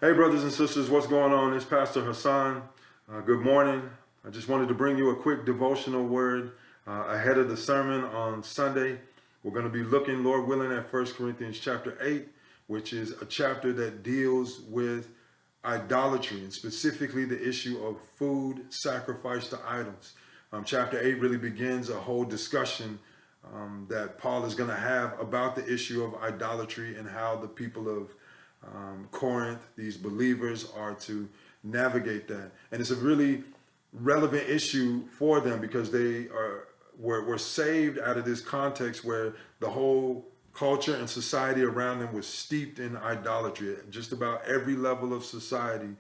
Hey, brothers and sisters, what's going on? It's Pastor Hassan. Good morning. I just wanted to bring you a quick devotional word ahead of the sermon on Sunday. We're going to be looking, Lord willing, at 1 Corinthians chapter 8, which is a chapter that deals with idolatry and specifically the issue of food sacrificed to idols. Chapter 8 really begins a whole discussion that Paul is going to have about the issue of idolatry and how the people of Corinth, these believers, are to navigate that. And it's a really relevant issue for them because they were saved out of this context where the whole culture and society around them was steeped in idolatry. At just about every level of society,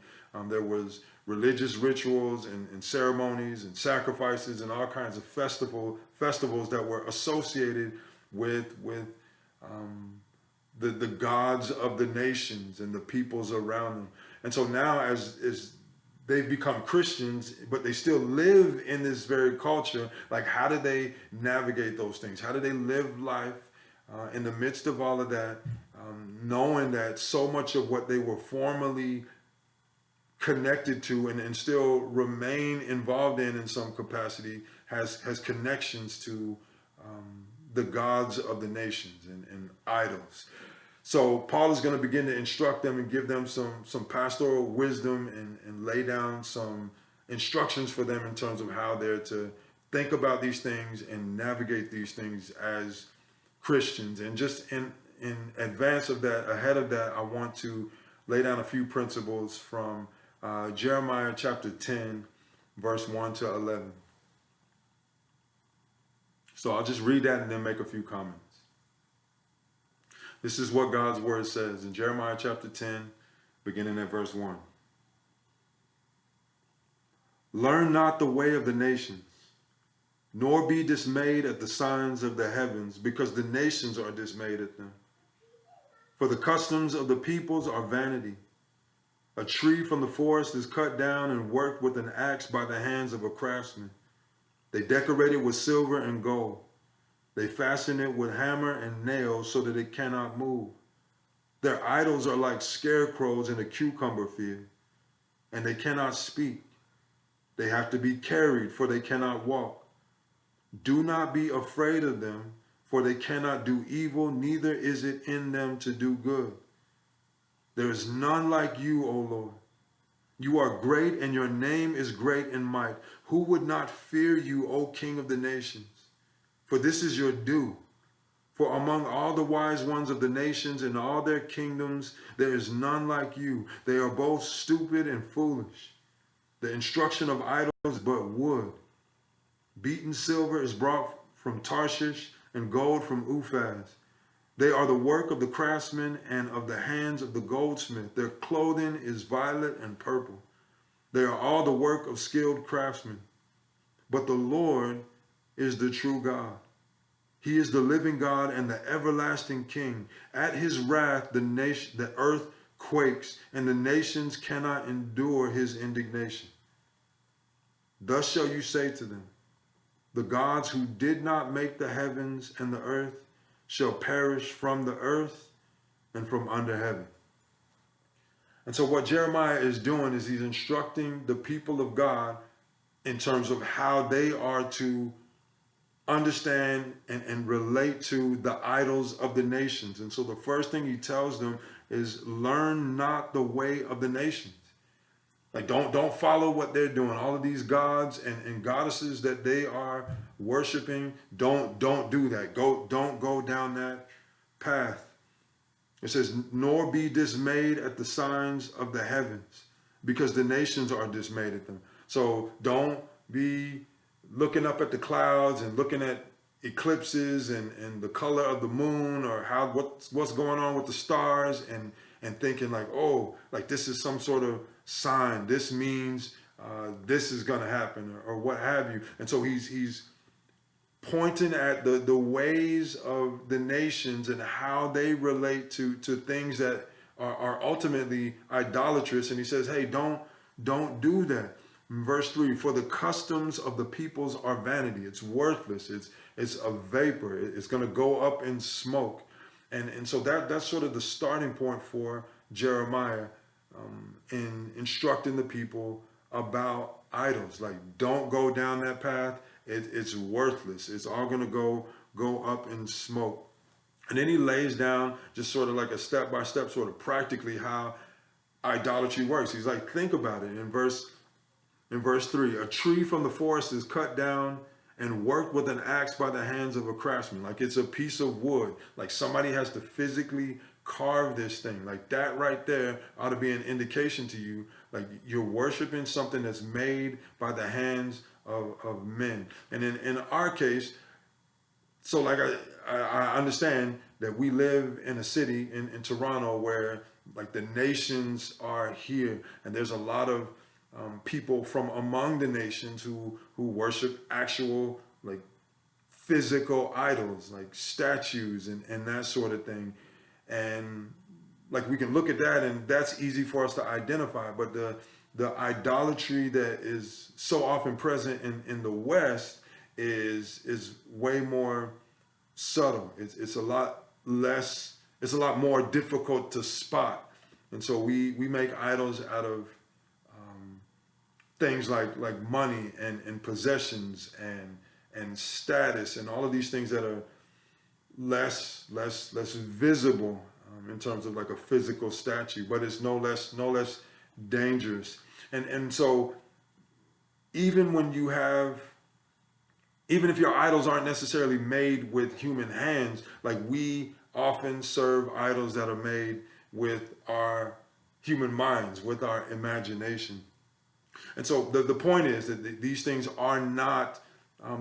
there was religious rituals and ceremonies and sacrifices and all kinds of festivals that were associated with the gods of the nations and the peoples around them. And so now as they've become Christians, but they still live in this very culture, like how do they navigate those things? How do they live life in the midst of all of that, knowing that so much of what they were formerly connected to and still remain involved in some capacity has connections to the gods of the nations and idols. So Paul is going to begin to instruct them and give them some pastoral wisdom and lay down some instructions for them in terms of how they're to think about these things and navigate these things as Christians. And just in advance of that, ahead of that, I want to lay down a few principles from Jeremiah chapter 10, verse 1 to 11. So I'll just read that and then make a few comments. This is what God's word says in Jeremiah chapter 10, beginning at verse 1. Learn not the way of the nations, nor be dismayed at the signs of the heavens, because the nations are dismayed at them. For the customs of the peoples are vanity. A tree from the forest is cut down and worked with an axe by the hands of a craftsman. They decorate it with silver and gold. They fasten it with hammer and nails so that it cannot move. Their idols are like scarecrows in a cucumber field, and they cannot speak. They have to be carried, for they cannot walk. Do not be afraid of them, for they cannot do evil, neither is it in them to do good. There is none like you, O Lord. You are great, and your name is great in might. Who would not fear you, O King of the nations? For this is your due. For among all the wise ones of the nations and all their kingdoms, there is none like you. They are both stupid and foolish. The instruction of idols is but wood. Beaten silver is brought from Tarshish, and gold from Uphaz. They are the work of the craftsman and of the hands of the goldsmith. Their clothing is violet and purple. They are all the work of skilled craftsmen. But the Lord is the true God. He is the living God and the everlasting King. At his wrath, the earth quakes, and the nations cannot endure his indignation. Thus shall you say to them, the gods who did not make the heavens and the earth shall perish from the earth and from under heaven. And so what Jeremiah is doing is he's instructing the people of God in terms of how they are to understand and relate to the idols of the nations. And so the first thing he tells them is learn not the way of the nations. Like don't follow what they're doing. All of these gods and goddesses that they are worshiping, don't do that. Don't go down that path. It says, nor be dismayed at the signs of the heavens, because the nations are dismayed at them. So don't be looking up at the clouds and looking at eclipses and the color of the moon or what's going on with the stars and thinking like, oh, like this is some sort of sign. This means this is going to happen or what have you. And so he's pointing at the ways of the nations and how they relate to things that are ultimately idolatrous. And he says, hey, don't do that. Verse 3, for the customs of the peoples are vanity. It's worthless. It's a vapor. It's going to go up in smoke. And so that's sort of the starting point for Jeremiah in instructing the people about idols. Like, don't go down that path. It's worthless. It's all going to go up in smoke. And then he lays down just sort of like a step by step, sort of practically how idolatry works. He's like, think about it. In verse 3, a tree from the forest is cut down and worked with an axe by the hands of a craftsman. Like, it's a piece of wood. Like, somebody has to physically carve this thing. Like, that right there ought to be an indication to you, like, you're worshiping something that's made by the hands of men. And in our case, so like I understand that we live in a city in Toronto where like the nations are here, and there's a lot of people from among the nations who worship actual like physical idols, like statues and that sort of thing. And like we can look at that and that's easy for us to identify, but the idolatry that is so often present in the West is way more subtle. It's a lot less, it's a lot more difficult to spot. And so we make idols out of things like money and possessions and status and all of these things that are less visible in terms of like a physical statue, but it's no less dangerous. And so even when you have, even if your idols aren't necessarily made with human hands, like we often serve idols that are made with our human minds, with our imagination. And so the point is that these things are not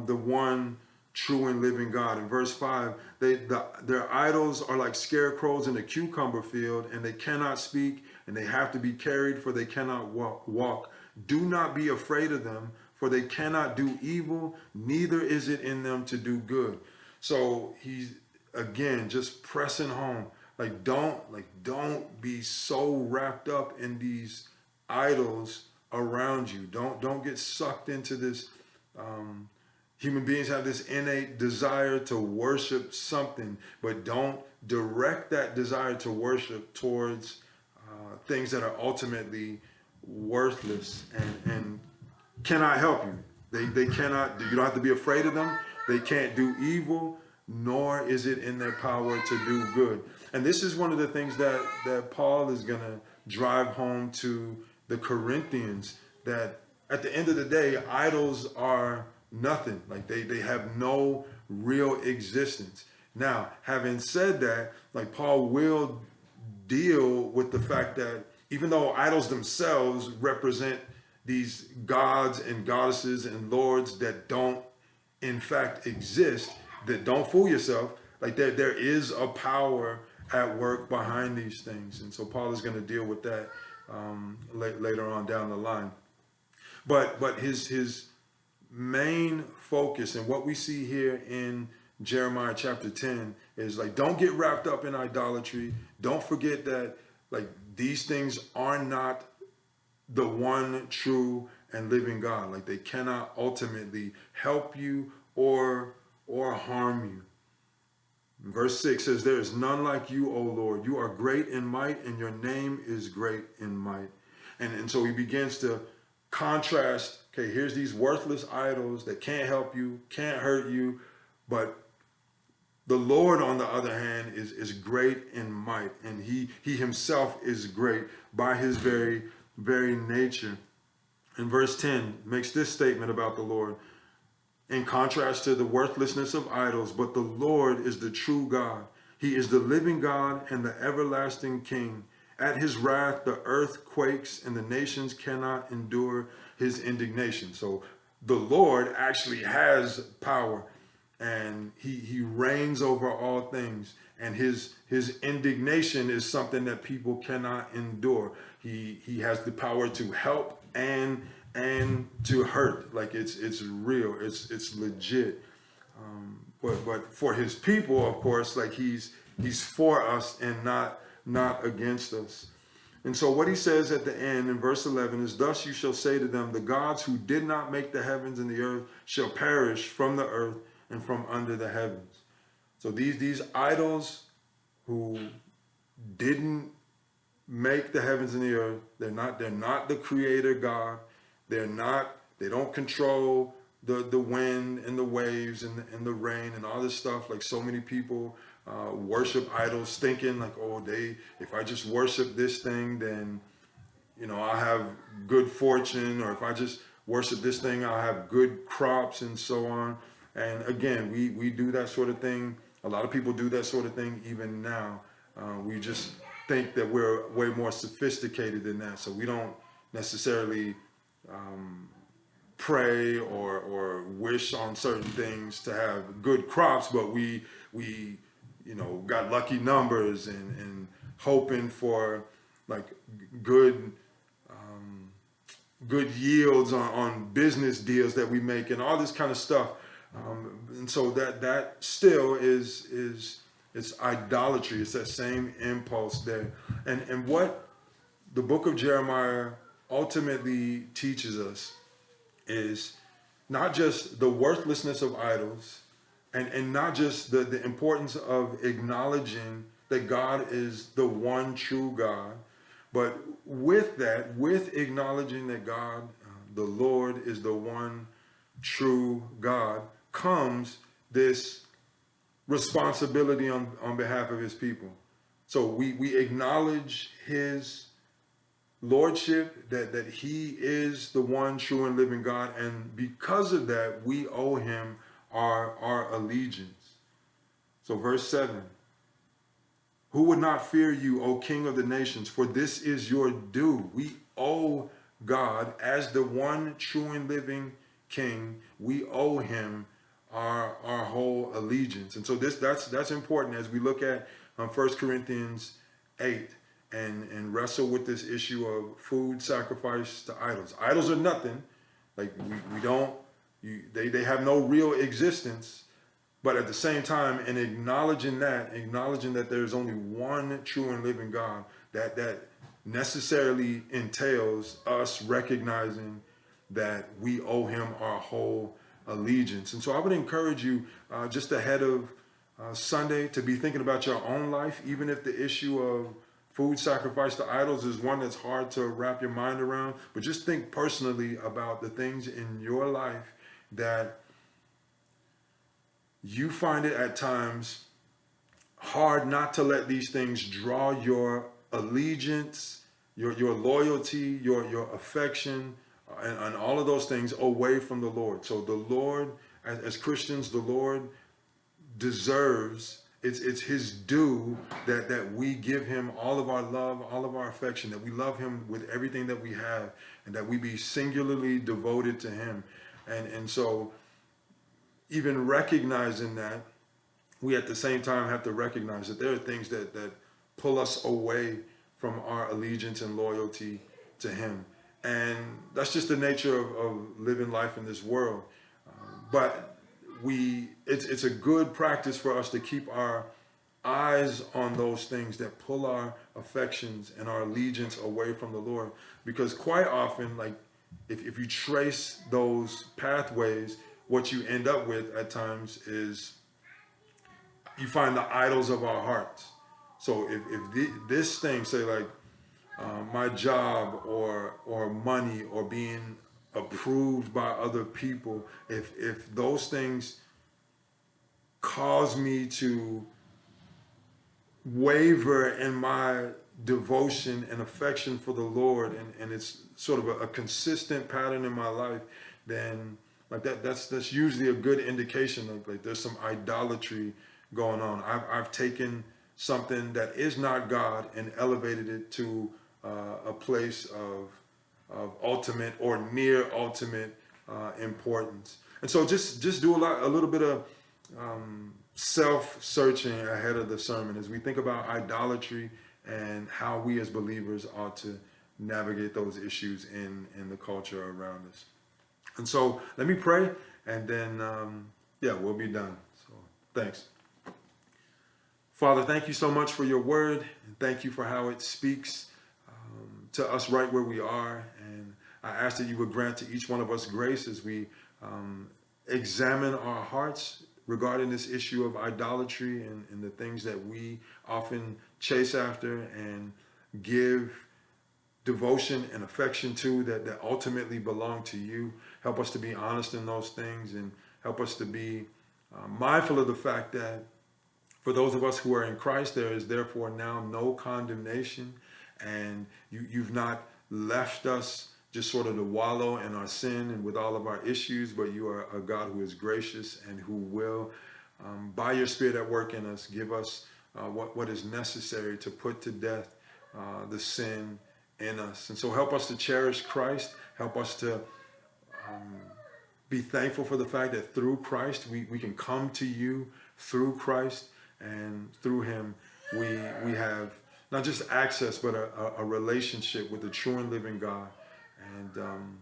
the one true and living God. In verse 5, their idols are like scarecrows in a cucumber field, and they cannot speak, and they have to be carried, for they cannot walk. Do not be afraid of them, for they cannot do evil, neither is it in them to do good. So he's again just pressing home, don't be so wrapped up in these idols around you. Don't get sucked into this. Human beings have this innate desire to worship something, but don't direct that desire to worship towards things that are ultimately worthless and cannot help you. They cannot, you don't have to be afraid of them. They can't do evil, nor is it in their power to do good. And this is one of the things that Paul is going to drive home to the Corinthians, that at the end of the day, idols are nothing. Like they have no real existence. Now, having said that, like Paul will deal with the fact that even though idols themselves represent these gods and goddesses and lords that don't in fact exist, that don't fool yourself, like there is a power at work behind these things. And so Paul is going to deal with that later on down the line. But his main focus and what we see here in Jeremiah chapter 10 is like, don't get wrapped up in idolatry. Don't forget that like these things are not the one true and living God. Like they cannot ultimately help you or harm you. Verse 6 says, there is none like you, O Lord. You are great in might, and your name is great in might. And so he begins to contrast, okay, here's these worthless idols that can't help you, can't hurt you, but the Lord, on the other hand, is great in might, and he himself is great by his very nature. And verse 10 makes this statement about the Lord in contrast to the worthlessness of idols, but the Lord is the true God. He is the living God and the everlasting King. At his wrath, the earth quakes and the nations cannot endure his indignation. So the Lord actually has power, and he reigns over all things. And his indignation is something that people cannot endure. He has the power to help and to hurt. Like it's real. It's legit. But for his people, of course, like he's for us and not against us. And so what he says at the end in verse 11 is, thus you shall say to them, the gods who did not make the heavens and the earth shall perish from the earth and from under the heavens. So these idols who didn't make the heavens and the earth. They're not the creator God. They don't control the wind and the waves and the rain and all this stuff. Like so many people worship idols thinking like, oh, if I just worship this thing, then I'll have good fortune, or if I just worship this thing, I'll have good crops and so on. And again, we do that sort of thing. A lot of people do that sort of thing even now. We just think that we're way more sophisticated than that. So we don't necessarily pray or wish on certain things to have good crops, but we got lucky numbers and hoping for like good good yields on business deals that we make and all this kind of stuff. And so that still is it's idolatry. It's that same impulse there. And what the book of Jeremiah ultimately teaches us is not just the worthlessness of idols, and not just the importance of acknowledging that God is the one true God, but with that, with acknowledging that God, the Lord, is the one true God, comes this responsibility on behalf of his people. So we acknowledge his lordship, that he is the one true and living God, and because of that, we owe him our allegiance. So verse 7, who would not fear you, O King of the nations? For this is your due. We owe God as the one true and living King. We owe him our whole allegiance. And so that's important as we look at 1 Corinthians 8 and wrestle with this issue of food sacrificed to idols. Idols are nothing. Like they have no real existence. But at the same time, in acknowledging that there's only one true and living God, that necessarily entails us recognizing that we owe him our whole allegiance. And so I would encourage you just ahead of Sunday to be thinking about your own life, even if the issue of food sacrifice to idols is one that's hard to wrap your mind around. But just think personally about the things in your life that you find it at times hard not to let these things draw your allegiance, your loyalty, your affection, and all of those things away from the Lord. So the Lord, as Christians, the Lord deserves, it's his due that we give him all of our love, all of our affection, that we love him with everything that we have, and that we be singularly devoted to him. And so even recognizing that, we at the same time have to recognize that there are things that pull us away from our allegiance and loyalty to him. And that's just the nature of living life in this world. But it's a good practice for us to keep our eyes on those things that pull our affections and our allegiance away from the Lord. Because quite often, like if you trace those pathways, what you end up with at times is you find the idols of our hearts. So if this thing, say like my job or money or being approved by other people, if those things cause me to waver in my devotion and affection for the Lord, and it's sort of a consistent pattern in my life, then like that's usually a good indication like there's some idolatry going on. I've taken something that is not God and elevated it to a place of ultimate or near ultimate importance. And so just do a little bit of self-searching ahead of the sermon as we think about idolatry and how we as believers ought to navigate those issues in the culture around us. And so let me pray, and then, we'll be done. So thanks. Father, thank you so much for your word, and thank you for how it speaks to us right where we are. And I ask that you would grant to each one of us grace as we examine our hearts regarding this issue of idolatry and the things that we often chase after, and give devotion and affection to, that ultimately belong to you. Help us to be honest in those things, and help us to be mindful of the fact that for those of us who are in Christ, there is therefore now no condemnation, and you've not left us just sort of to wallow in our sin and with all of our issues, but you are a God who is gracious and who will, by your Spirit at work in us, give us what is necessary to put to death the sin in us. And so help us to cherish Christ. Help us to be thankful for the fact that through Christ we can come to you through Christ, and through him we have not just access but a relationship with the true and living God. And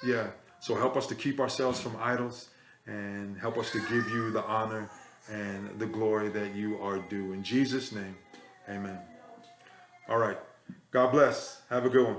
yeah, so help us to keep ourselves from idols, and help us to give you the honor and the glory that you are due. In Jesus' name, amen. All right. God bless. Have a good one.